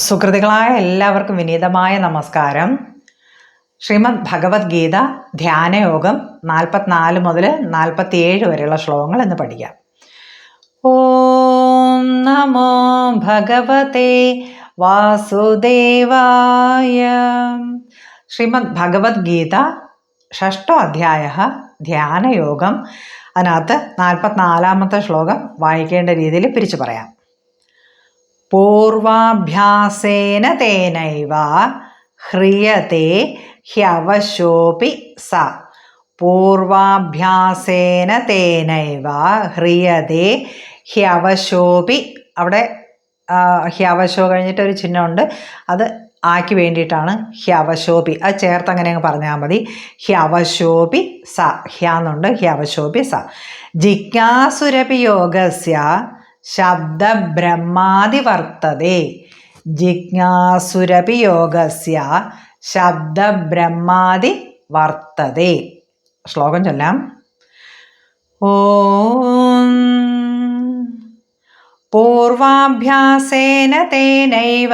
സുഹൃത്തുക്കളായ എല്ലാവർക്കും വിനീതമായ നമസ്കാരം. ശ്രീമദ് ഭഗവത്ഗീത ധ്യാനയോഗം 44 മുതൽ 47 വരെയുള്ള ശ്ലോകങ്ങൾ എന്ന് പഠിക്കാം. ഓം നമോ ഭഗവതേ വാസുദേവായ. ശ്രീമദ് ഭഗവത്ഗീത 6ാം അധ്യായ ധ്യാനയോഗം. അതിനകത്ത് 44-ാമത്തെ ശ്ലോകം വായിക്കേണ്ട രീതിയിൽ പിരിച്ചു പറയാം. പൂർവാഭ്യാസേന തേനൈവ ഹ്രിയത്തെ ഹ്യവശോപി സ. പൂർവാഭ്യാസേന തേനൈവ ഹ്രിയത്തെ ഹ്യവശോപി. അവിടെ ഹ്യവശോ കഴിഞ്ഞിട്ട് ഒരു ചിഹ്നമുണ്ട്, അത് ആക്കി വേണ്ടിയിട്ടാണ് ഹ്യവശോപി. അത് ചേർത്ത് അങ്ങനെ അങ്ങ് പറഞ്ഞാൽ മതി. ഹ്യവശോപി സ. ഹ്യാന്നുണ്ട്, ഹ്യവശോപി സ. ജിജ്ഞാസുരപി യോഗസ്യ ശബ്ദബ്രഹ്മാദിവർത്തതേ. ജിജ്ഞാസുരപി യോഗസ്യ ശബ്ദബ്രഹ്മാദി വർത്തതേ. ശ്ലോകം ചൊല്ലാം. ഓം പൂർവാഭ്യാസേന തേനൈവ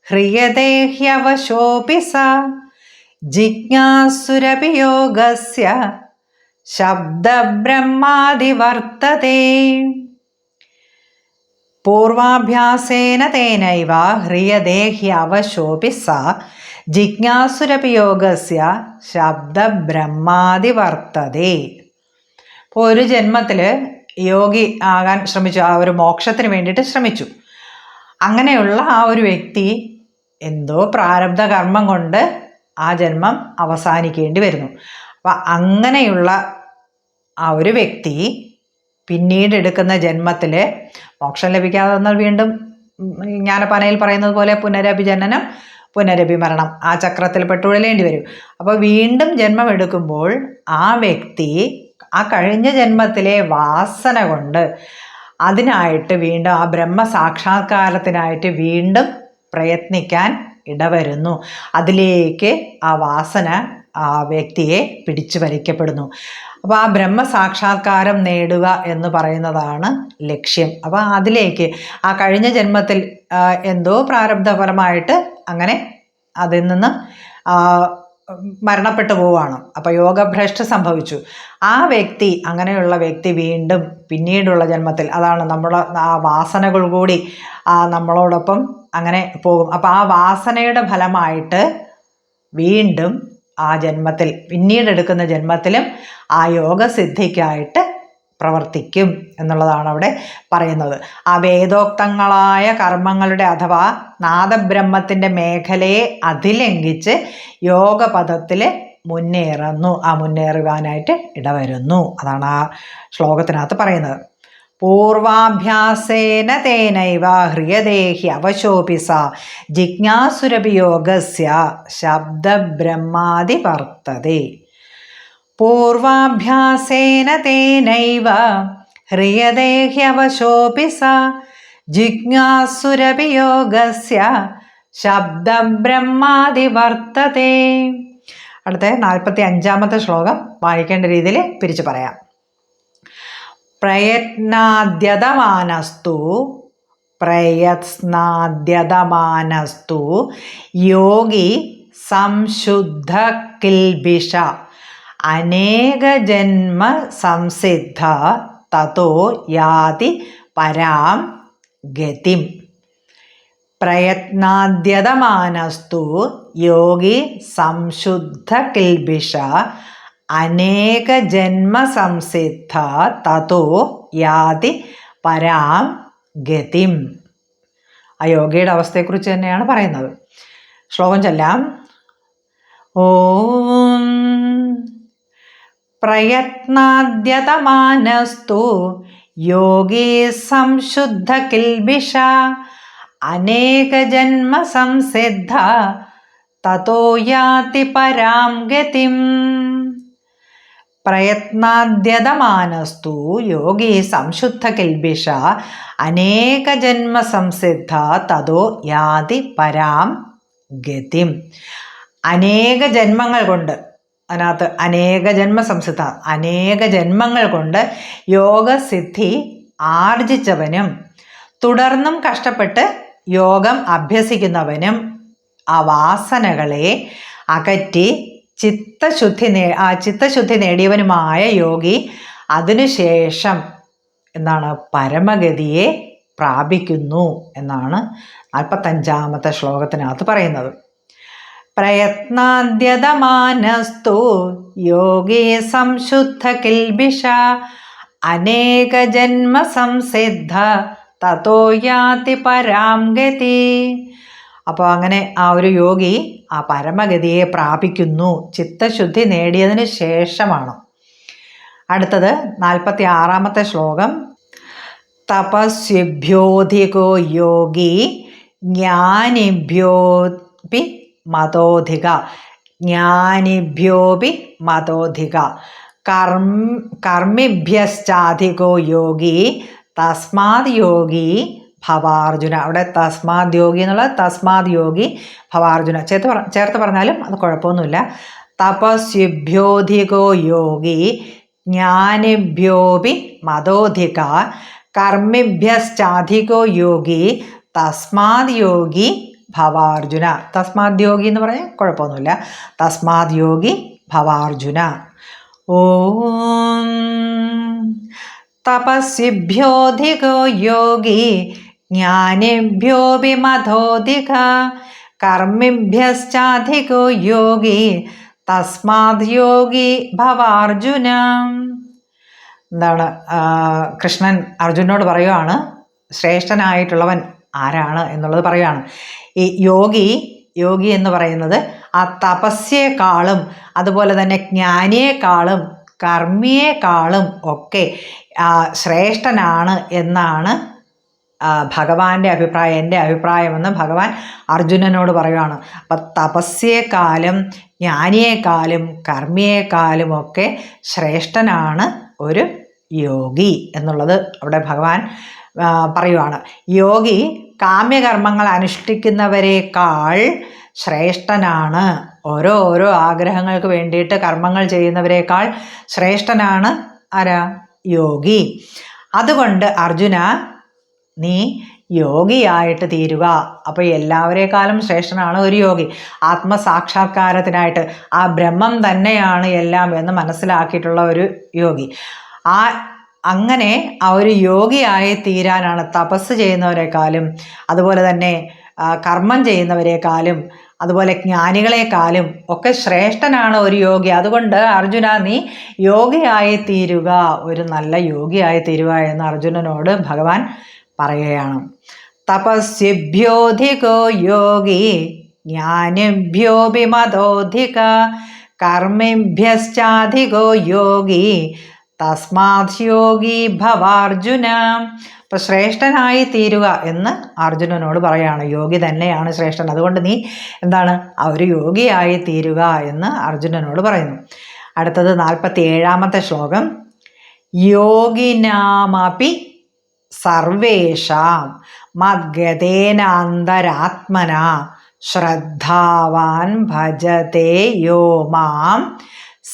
ഹ്രിയതേ ഹ്യവശോപി സ. ജിജ്ഞാസുരപി യോഗസ്യ ശബ്ദബ്രഹ്മാദി വർത്തതേ. പൂർവാഭ്യാസേന തേനൈവ ഹ്രിയതേ ഹ്യവശോപി സ. ജിജ്ഞാസുരപി യോഗസ്യ ശബ്ദബ്രഹ്മാദി വർത്തതേ. ഇപ്പോൾ ഒരു ജന്മത്തിൽ യോഗി ആകാൻ ശ്രമിച്ചു, ആ ഒരു മോക്ഷത്തിന് വേണ്ടിയിട്ട് ശ്രമിച്ചു. അങ്ങനെയുള്ള ആ ഒരു വ്യക്തി എന്തോ പ്രാരബ്ധ കർമ്മം കൊണ്ട് ആ ജന്മം അവസാനിക്കേണ്ടി വരുന്നു. അപ്പം അങ്ങനെയുള്ള ആ ഒരു വ്യക്തി പിന്നീട് എടുക്കുന്ന ജന്മത്തിൽ മോക്ഷം ലഭിക്കാതെ വന്നാൽ വീണ്ടും ജ്ഞാനപ്പാനയിൽ പറയുന്നത് പോലെ പുനരഭിജനനം പുനരഭിമരണം, ആ ചക്രത്തിൽ പെട്ടുഴലേണ്ടി വരും. അപ്പോൾ വീണ്ടും ജന്മം എടുക്കുമ്പോൾ ആ വ്യക്തി ആ കഴിഞ്ഞ ജന്മത്തിലെ വാസന കൊണ്ട് അതിനായിട്ട് വീണ്ടും ആ ബ്രഹ്മസാക്ഷാത്കാരത്തിനായിട്ട് വീണ്ടും പ്രയത്നിക്കാൻ ഇടവരുന്നു. അതിലേക്ക് ആ വാസന ആ വ്യക്തിയെ പിടിച്ചു വലിക്കപ്പെടുന്നു. അപ്പോൾ ആ ബ്രഹ്മസാക്ഷാത്കാരം നേടുക എന്ന് പറയുന്നതാണ് ലക്ഷ്യം. അപ്പോൾ അതിലേക്ക് ആ കഴിഞ്ഞ ജന്മത്തിൽ എന്തോ പ്രാരബ്ധപരമായിട്ട് അങ്ങനെ അതിൽ നിന്ന് മരണപ്പെട്ടു പോവുകയാണ്. അപ്പോൾ യോഗഭ്രഷ്ട് സംഭവിച്ചു. ആ വ്യക്തി, അങ്ങനെയുള്ള വ്യക്തി വീണ്ടും പിന്നീടുള്ള ജന്മത്തിൽ, അതാണ് നമ്മുടെ ആ വാസനകൾ കൂടി നമ്മളോടൊപ്പം അങ്ങനെ പോകും. അപ്പോൾ ആ വാസനയുടെ ഫലമായിട്ട് വീണ്ടും ആ ജന്മത്തിൽ, പിന്നീട് എടുക്കുന്ന ജന്മത്തിലും ആ യോഗസിദ്ധിക്കായിട്ട് പ്രവർത്തിക്കും എന്നുള്ളതാണ് അവിടെ പറയുന്നത്. ആ വേദോക്തങ്ങളായ കർമ്മങ്ങളുടെ അഥവാ നാദബ്രഹ്മത്തിൻ്റെ മേഖലയെ അതിലംഘിച്ച് യോഗപദത്തിൽ മുന്നേറുന്നു, ആ മുന്നേറുവാനായിട്ട് ഇടവരുന്നു. അതാണ് ആ ശ്ലോകത്തിനകത്ത് പറയുന്നത്. പൂർവാഭ്യാസേന തേനൈവ ഹ്രിയതേ ഹ്യവശോപി സ. ജിജ്ഞാസുരപി യോഗസ്യ ശബ്ദബ്രഹ്മാദി വർത്തതേ. പൂർവാഭ്യാസേന തേനൈവ ഹ്രിയതേ ഹ്യവശോപി സ. ജിജ്ഞാസുരപി യോഗസ്യ ശബ്ദബ്രഹ്മാദി വർത്തതേ. അടുത്ത 45-ാമത്തെ ശ്ലോകം വായിക്കേണ്ട രീതിയിൽ പിരിച്ചു പറയാം. പ്രയത്നാദ്യതമാനസ്തു യോഗി സംശുദ്ധ കിൽബിഷ അനേകജന്മ സംസിദ്ധ തതോ യാതി പരാം ഗതിം. പ്രയത്നാദ്യതമാനസ്തു യോഗി സംശുദ്ധ കിൽബിഷ അനേകജന്മ സംസിദ്ധ തതോ യാതി പരാം ഗതിം. ആ യോഗയുടെ അവസ്ഥയെക്കുറിച്ച് തന്നെയാണ് പറയുന്നത്. ശ്ലോകം ചൊല്ലാം. ഓം പ്രയത്നാദ്യതമാനസ്തു യോഗി സംശുദ്ധ കിൽബിഷ അനേകജന്മ സംസിദ്ധ തതോ യാതി പരാം ഗതിം. പ്രയത്നാദ്യതമാനസ്തു യോഗി സംശുദ്ധ കിൽബിഷ അനേകജന്മ സംസിദ്ധ തതോ യാതി പരാം ഗതിം. അനേക ജന്മങ്ങൾ കൊണ്ട്, അതിനകത്ത് അനേക ജന്മ സംസിദ്ധ, അനേക ജന്മങ്ങൾ കൊണ്ട് യോഗസിദ്ധി ആർജിച്ചവനും തുടർന്നും കഷ്ടപ്പെട്ട് യോഗം അഭ്യസിക്കുന്നവനും ആ വാസനകളെ അകറ്റി ചിത്തശുദ്ധി നേടിയവനുമായ യോഗി അതിനുശേഷം എന്താണ് പരമഗതിയെ പ്രാപിക്കുന്നു എന്നാണ് 45-ാമത്തെ ശ്ലോകത്തിനകത്ത് പറയുന്നത്. പ്രയത്നാദ്യതമാനസ്തു യോഗി സംശുദ്ധ കിൽബിഷ അനേക ജന്മ സംസിദ്ധ തതോ യാതി പരാം ഗതി. അപ്പോൾ അങ്ങനെ ആ ഒരു യോഗി ആ പരമഗതിയെ പ്രാപിക്കുന്നു ചിത്തശുദ്ധി നേടിയതിന് ശേഷമാണ്. അടുത്തത് 46-ാമത്തെ ശ്ലോകം. തപസ്വിഭ്യോധികോ യോഗി ജ്ഞാനിഭ്യോപി മതോധിക. ജ്ഞാനിഭ്യോപി മതോധിക കർമ്മിഭ്യശ്ചാധികോ യോഗി തസ്മാത് യോഗി ഭവാർജുന. അവിടെ തസ്മാത് യോഗി എന്നുള്ള തസ്മാത് യോഗി ഭവാർജുന ചേർത്ത് പറഞ്ഞാലും അത് കുഴപ്പമൊന്നുമില്ല. തപസ്വിഭ്യോധികോ യോഗി ജ്ഞാനിഭ്യോപി മതോധിക കർമ്മിഭ്യശ്ചാധികോ യോഗി തസ്മാത് യോഗി ഭവാർജുന. തസ്മാത് യോഗി എന്ന് പറയാൻ കുഴപ്പമൊന്നുമില്ല. തസ്മാത് യോഗി ഭവാർജുന. ഓം തപസ്വിഭ്യോധികോ യോഗി ജ്ഞാനിഭ്യോപി മതോധിക കർമ്മിഭ്യശ്ചാധികോ യോഗി തസ്മാത് യോഗി ഭവാർജുന. എന്താണ് കൃഷ്ണൻ അർജുനോട് പറയുകയാണ്, ശ്രേഷ്ഠനായിട്ടുള്ളവൻ ആരാണ് എന്നുള്ളത് പറയുകയാണ്. ഈ യോഗി എന്ന് പറയുന്നത് ആ തപസ്യേക്കാളും അതുപോലെ തന്നെ ജ്ഞാനിയേക്കാളും കർമ്മിയേക്കാളും ഒക്കെ ശ്രേഷ്ഠനാണ് എന്നാണ് ഭഗവാന്റെ അഭിപ്രായം, എൻ്റെ അഭിപ്രായമെന്ന് ഭഗവാൻ അർജുനനോട് പറയുകയാണ്. അപ്പം തപസ്യേക്കാളും ജ്ഞാനിയേക്കാളും കർമ്മിയേക്കാളും ഒക്കെ ശ്രേഷ്ഠനാണ് ഒരു യോഗി എന്നുള്ളത് അവിടെ ഭഗവാൻ പറയുവാണ്. യോഗി കാമ്യകർമ്മങ്ങൾ അനുഷ്ഠിക്കുന്നവരെക്കാൾ ശ്രേഷ്ഠനാണ്. ഓരോ ആഗ്രഹങ്ങൾക്ക് വേണ്ടിയിട്ട് കർമ്മങ്ങൾ ചെയ്യുന്നവരെക്കാൾ ശ്രേഷ്ഠനാണ് ആരാ? യോഗി. അതുകൊണ്ട് അർജുന, നീ യോഗിയായിട്ട് തീരുക. അപ്പോൾ എല്ലാവരേക്കാളും ശ്രേഷ്ഠനാണ് ഒരു യോഗി. ആത്മസാക്ഷാത്കാരത്തിനായിട്ട് ആ ബ്രഹ്മം തന്നെയാണ് എല്ലാം എന്ന് മനസ്സിലാക്കിയിട്ടുള്ള ഒരു യോഗി. അങ്ങനെ ആ ഒരു യോഗിയായി തീരാനാണ് തപസ് ചെയ്യുന്നവരെക്കാളും അതുപോലെ തന്നെ കർമ്മം ചെയ്യുന്നവരെക്കാളും അതുപോലെ ജ്ഞാനികളെക്കാളും ഒക്കെ ശ്രേഷ്ഠനാണ് ഒരു യോഗി. അതുകൊണ്ട് അർജുന, നീ യോഗിയായി തീരുക, ഒരു നല്ല യോഗിയായി തീരുക എന്ന് അർജുനനോട് ഭഗവാൻ പറയുകയാണ്. തപസ്വിഭ്യോധികോ യോഗി ജ്ഞാനിഭ്യോപി മതോധിക കർമ്മിഭ്യശ്ചാധികോ യോഗി തസ്മാത് യോഗി ഭവാർജുന. അപ്പോൾ ശ്രേഷ്ഠനായി തീരുക എന്ന് അർജുനനോട് പറയാണ്. യോഗി തന്നെയാണ് ശ്രേഷ്ഠൻ. അതുകൊണ്ട് നീ എന്താണ് ആ ഒരു യോഗിയായി തീരുക എന്ന് അർജുനനോട് പറയുന്നു. അടുത്തത് 47-ാമത്തെ ശ്ലോകം. യോഗിനാമപി സർവേഷാം മദ്ഗതേനാന്തരാത്മന ശ്രദ്ധാവാൻ ഭജതേ യോ മാം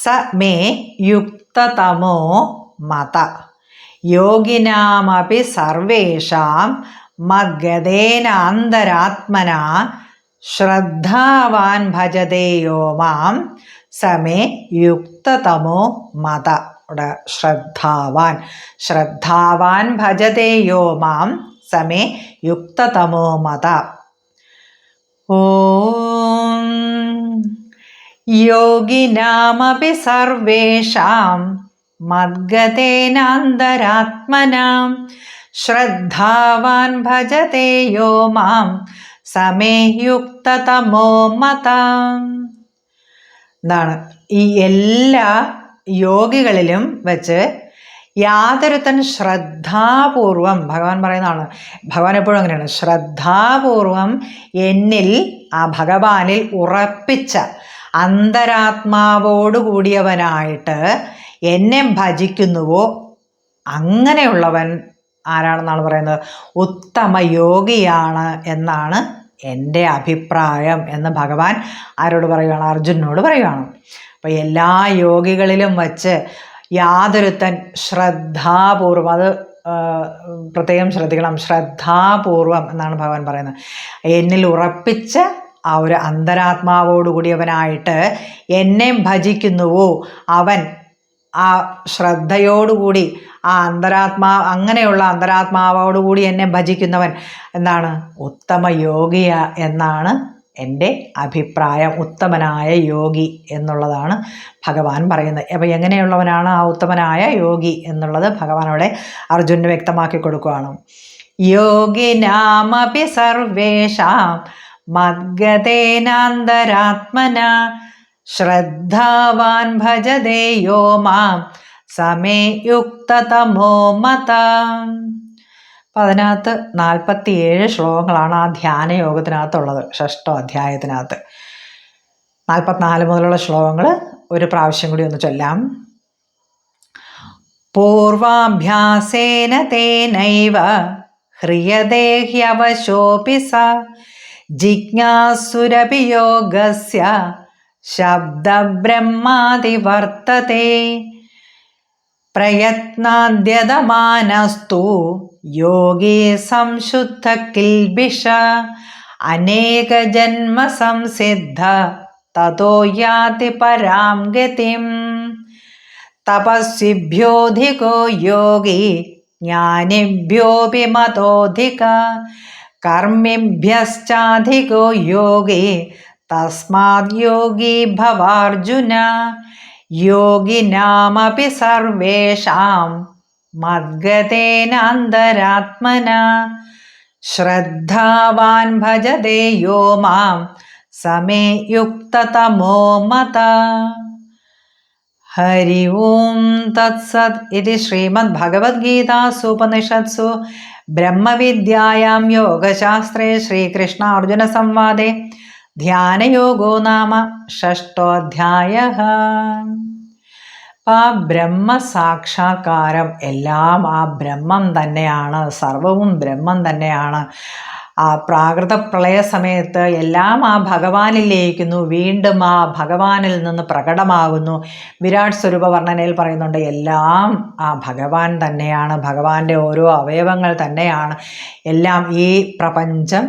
സ മേ യുക്തതമോ മത. യോഗിനാമപി സർവേഷാം മദ്ഗതേനാന്തരാത്മന ശ്രദ്ധാവാൻ ഭജതേ യോ മാം സ മേ യുക്തതമോ മത. ഇവിടെ ശ്രദ്ധാവാൻ ഭജതേ യോ മാം സ മേ യുക്തതമോ മത. ഓം യോഗിനാമപി സർവേഷാം മദ്ഗതേനാന്തരാത്മന ശ്രദ്ധാവാൻ ഭജതേ യോ മാം സ മേ യുക്തതമോ മത. എന്താണ് ഈ എല്ലാ യോഗികളിലും വെച്ച് യാതൊരുത്തൻ ശ്രദ്ധാപൂർവം, ഭഗവാൻ പറയുന്നതാണ്, ഭഗവാൻ എപ്പോഴും അങ്ങനെയാണ്, ശ്രദ്ധാപൂർവം എന്നിൽ ആ ഭഗവാനിൽ ഉറപ്പിച്ച അന്തരാത്മാവോടുകൂടിയവനായിട്ട് എന്നെ ഭജിക്കുന്നുവോ അങ്ങനെയുള്ളവൻ ആരാണെന്നാണ് പറയുന്നത്? ഉത്തമ യോഗിയാണ് എന്നാണ് എൻ്റെ അഭിപ്രായം എന്ന് ഭഗവാൻ ആരോട് പറയുകയാണ്? അർജുനനോട് പറയുകയാണ്. അപ്പോൾ എല്ലാ യോഗികളിലും വച്ച് യാതൊരുത്തൻ ശ്രദ്ധാപൂർവം, അത് പ്രത്യേകം ശ്രദ്ധിക്കണം. ശ്രദ്ധാപൂർവം എന്നാണ് ഭഗവാൻ പറയുന്നത്. എന്നിൽ ഉറപ്പിച്ച ആ ഒരു അന്തരാത്മാവോടുകൂടിയവനായിട്ട് എന്നെ ഭജിക്കുന്നുവോ അവൻ ആ ശ്രദ്ധയോടുകൂടി ആ അങ്ങനെയുള്ള അന്തരാത്മാവോടുകൂടി എന്നെ ഭജിക്കുന്നവൻ എന്താണ് ഉത്തമ യോഗിയ എന്നാണ് എൻ്റെ അഭിപ്രായം. ഉത്തമനായ യോഗി എന്നുള്ളതാണ് ഭഗവാൻ പറയുന്നത്. അപ്പോൾ എങ്ങനെയുള്ളവനാണ് ആ ഉത്തമനായ യോഗി എന്നുള്ളത് ഭഗവാൻ അവിടെ അർജുനന് വ്യക്തമാക്കി കൊടുക്കുകയാണ്. യോഗിനാമപി സർവേഷാം മദ്ഗതേനാന്തരാത്മന ശ്രദ്ധാവാൻ ഭജതേ യോ മാം സമേ യുക്തതമോ മതം. അപ്പം അതിനകത്ത് 47 ശ്ലോകങ്ങളാണ് ആ ധ്യാനയോഗത്തിനകത്തുള്ളത്. 6ാം അധ്യായത്തിനകത്ത് 44 മുതലുള്ള ശ്ലോകങ്ങൾ ഒരു പ്രാവശ്യം കൂടി ഒന്ന് ചൊല്ലാം. പൂർവാഭ്യാസേന തേനൈവ ഹ്രിയതേ ഹ്യവശോപി സ ജിജ്ഞാസുരപി യോഗസ്യ ശബ്ദബ്രഹ്മാതിവർത്തതേ പ്രയത്നാദ്യതമാനസ്തു യോഗി സംശുദ്ധ കിൽബിഷ അനേക ജന്മ സംസിദ്ധ തതോ യാതി പരാം ഗതിം തപസ്വിഭ്യോധികോ യോഗി ജ്ഞാനിഭ്യോപി മതോധിക കർമ്മിഭ്യശ്ചാധികോ യോഗി തസ്മാദ് യോഗി ഭവാർജുന യോഗിനാമപി സർവേഷാം മദ്ഗതേനാന്തരാത്മന ശ്രദ്ധാവാൻ ഭജതേ യോ മാം സമേ യുക്തതമോ മതഃ. ഹരി ഓം തത്സത്. ഇത് ശ്രീമദ് ഭഗവത്ഗീതാസു ബ്രഹ്മവിദ്യായാം യോഗശാസ്ത്രേ ശ്രീകൃഷ്ണ അർജുന സംവാദേ ധ്യാനയോഗോ നാമ 6ാധ്യായഃ. ആ ബ്രഹ്മസാക്ഷാത്കാരം എല്ലാം ആ ബ്രഹ്മം തന്നെയാണ്, സർവവും ബ്രഹ്മം തന്നെയാണ്. ആ പ്രാകൃത പ്രളയ സമയത്ത് എല്ലാം ആ ഭഗവാനിൽ ലയിക്കുന്നു, വീണ്ടും ആ ഭഗവാനിൽ നിന്ന് പ്രകടമാകുന്നു. വിരാട് സ്വരൂപ വർണ്ണനയിൽ പറയുന്നുണ്ട് എല്ലാം ആ ഭഗവാൻ തന്നെയാണ്, ഭഗവാന്റെ ഓരോ അവയവങ്ങൾ തന്നെയാണ് എല്ലാം, ഈ പ്രപഞ്ചം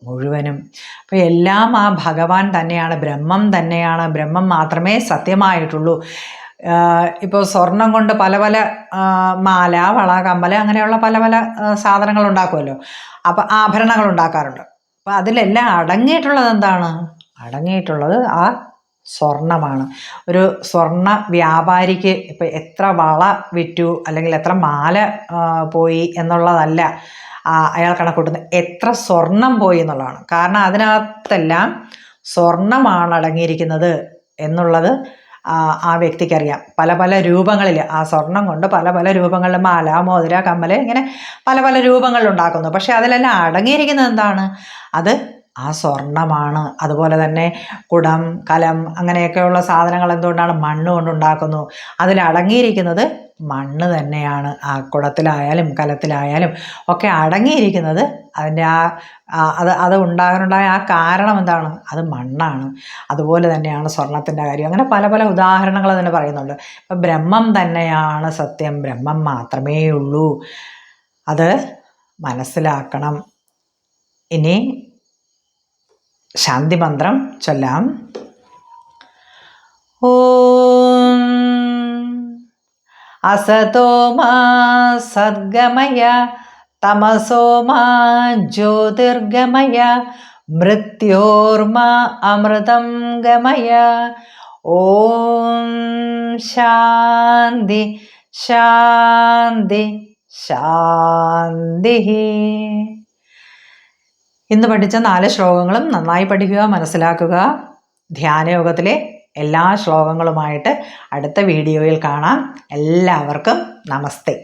മുഴുവനും. അപ്പോൾ എല്ലാം ആ ഭഗവാൻ തന്നെയാണ്, ബ്രഹ്മം തന്നെയാണ്, ബ്രഹ്മം മാത്രമേ സത്യമായിട്ടുള്ളൂ. ഇപ്പോൾ സ്വർണം കൊണ്ട് പല പല മാല, വള, കമ്മൽ അങ്ങനെയുള്ള പല പല സാധനങ്ങൾ ഉണ്ടാക്കുമല്ലോ. അപ്പോൾ ആഭരണങ്ങൾ ഉണ്ടാക്കാറുണ്ട്. അപ്പോൾ അതിലെല്ലാം അടങ്ങിയിട്ടുള്ളത് എന്താണ്? അടങ്ങിയിട്ടുള്ളത് ആ സ്വർണമാണ്. ഒരു സ്വർണ്ണ വ്യാപാരിക്ക് ഇപ്പം എത്ര വള വിറ്റു അല്ലെങ്കിൽ എത്ര മാല പോയി എന്നുള്ളതല്ല അയാൾ കണക്കൂട്ടുന്നത്, എത്ര സ്വർണം പോയി എന്നുള്ളതാണ്. കാരണം അതിനകത്തെല്ലാം സ്വർണമാണ് അടങ്ങിയിരിക്കുന്നത് എന്നുള്ളത് ആ വ്യക്തിക്കറിയാം. പല പല രൂപങ്ങളിൽ ആ സ്വർണം കൊണ്ട് പല പല രൂപങ്ങളിൽ മാല, മോതിര, കമ്മൽ ഇങ്ങനെ പല പല രൂപങ്ങളിൽ ഉണ്ടാക്കുന്നു. പക്ഷെ അതിലെല്ലാം അടങ്ങിയിരിക്കുന്നത് എന്താണ്? അത് ആ സ്വർണമാണ്. അതുപോലെ തന്നെ കുടം, കലം അങ്ങനെയൊക്കെയുള്ള സാധനങ്ങൾ എന്തുകൊണ്ടാണ്? മണ്ണ് കൊണ്ടുണ്ടാക്കുന്നു. അതിലടങ്ങിയിരിക്കുന്നത് മണ്ണ് തന്നെയാണ്. ആ കുടത്തിലായാലും കലത്തിലായാലും ഒക്കെ അടങ്ങിയിരിക്കുന്നത് അതിൻ്റെ അത് ഉണ്ടാകാനുണ്ടായ ആ കാരണം എന്താണ്? അത് മണ്ണാണ്. അതുപോലെ തന്നെയാണ് സ്വർണത്തിൻ്റെ കാര്യം. അങ്ങനെ പല പല ഉദാഹരണങ്ങൾ തന്നെ പറയുന്നുണ്ട്. ഇപ്പം ബ്രഹ്മം തന്നെയാണ് സത്യം, ബ്രഹ്മം മാത്രമേ ഉള്ളൂ. അത് മനസ്സിലാക്കണം. ഇനി ശാന്തി മന്ത്രം ചൊല്ലാം. ഓം അസതോ മാ സദ്ഗമയ തമസോ മാ ജ്യോതിർഗമയ മൃത്യോർമാ അമൃതം ഗമയ. ഓം ശാന്തി ശാന്തി ശാന്തി. ഇന്ന് പഠിച്ച 4 ശ്ലോകങ്ങളും നന്നായി പഠിക്കുക, മനസ്സിലാക്കുക. ധ്യാനയോഗത്തിലെ എല്ലാ ശ്ലോകങ്ങളുമായിട്ട് അടുത്ത വീഡിയോയിൽ കാണാം. എല്ലാവർക്കും നമസ്തേ.